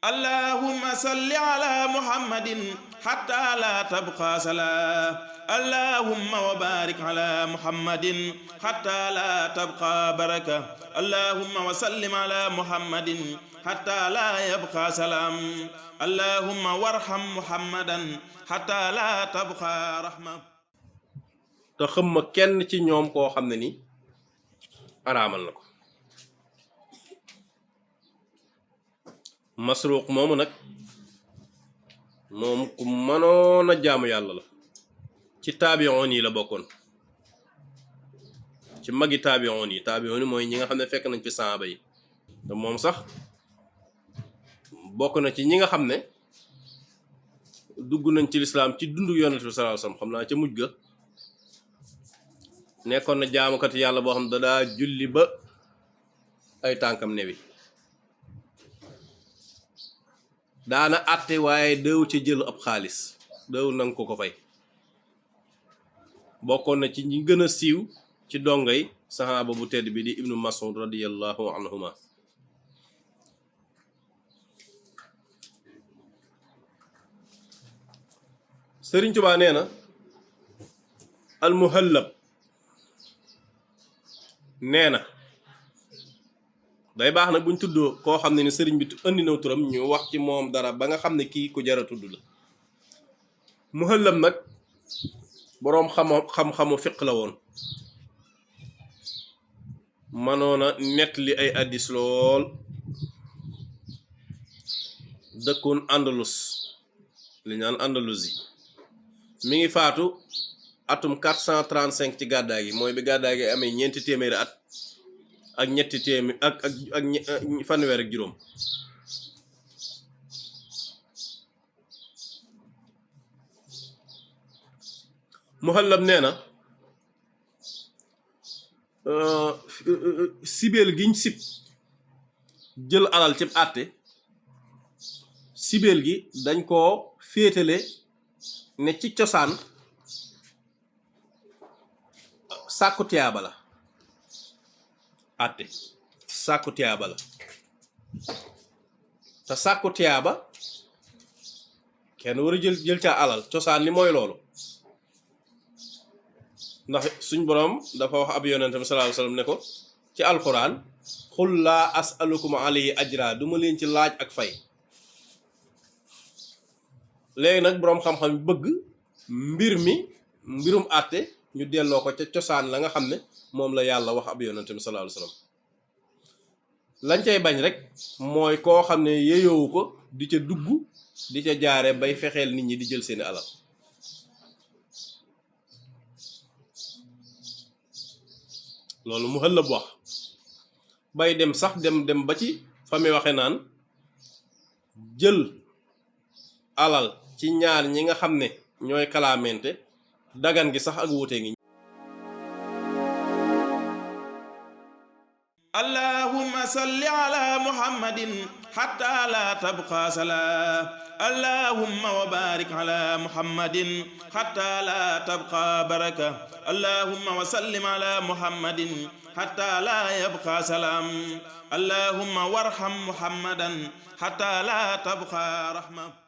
اللهم صل على محمد حتى لا تبقى صلاة اللهم وبارك على محمد حتى لا تبقى بركة اللهم وسلم على محمد حتى لا يبقى سلام اللهم وارحم محمدا حتى لا تبقى رحمة. te xam ma kenn ci ñoom koo xam ne ni araamal na ko. Masruq moomu nag moom ku mënoon a jaamu yàlla la ci taabiyoon yi la bokkoon ci magi taabiyoon yi mooy ñi nga xam ne fekk nañ fi saaba yi te moom sax bokk na ci ñi nga xam ne dugg nañ ci lislaam ci dundu yonent bi sallallahu alayhi wasallam xam naa ca mujj ga nekkoon na jaamukat yàlla boo xam ne daa julli ba ay tànkam newi daana àtte waaye déew ci jël ab xaalis déew nanga ko fay bokkoon na ci ñi gën a siiw ci dongay saxaaba bu tedd bi di ibnu Mas'ud radiyallahu anhuma. Sëriñ Tuubaa nee na al muhallab nee na day baax nag buñ tuddoo koo xam ne ni sëriñ bi andi na turam ñu wax ci moom dara ba nga xam ne kii ku jara tudd la. muhallab nag boroom xam-xamu fiq la woon manoona nett li ay addis lool dëkkoon Andalus li ñaan Andalousie mi ngi faatu atum 435 ci gàddaay gi mooy bi gàddaay gi amee ñeenti téeméeri at ak ñetti téeméer ak fanweer ak juróom. Muhallab nee na sibeel giñ sib jël alal ci àtte sibeel gi dañ koo féetale ne ci cosaan sàkku tiyaaba la àtte sàkku tiyaaba la te sàkku tiyaaba kenn war a jël ca alal cosaan li mooy loolu ndax suñ boroom dafa wax ab yonentam sallallahu alayhi wasallam ne ko ci alquran xul laa as'alukum alayhi ajra duma leen ci laaj ak fay. léegi nag boroom xam-xam bëgg mbirum àtte ñu delloo ko ca cosaan la nga xam ne moom la yàlla wax ab yonentam sallallahu alayhi wasallam lañ cay bañ rek mooy koo xam ne yeyoowu ko di ca dugg di ca jaare bay fexeel nit ñi di jël seeni alal. loolu Muhallab wax bay dem sax dem ba ci fa mi waxe naan jël alal ci ñaar ñi nga xam ne ñooy kalaamente dagan gi sax ak wuute ngi. allahumma salli ala muhammadin hatta la tabqa salaa allahumma wa barik ala muhammadin hatta la tabqa baraka allahumma wa sallim ala muhammadin hatta la yabqa salam allahumma warham muhammadan hatta la tabqa rahma.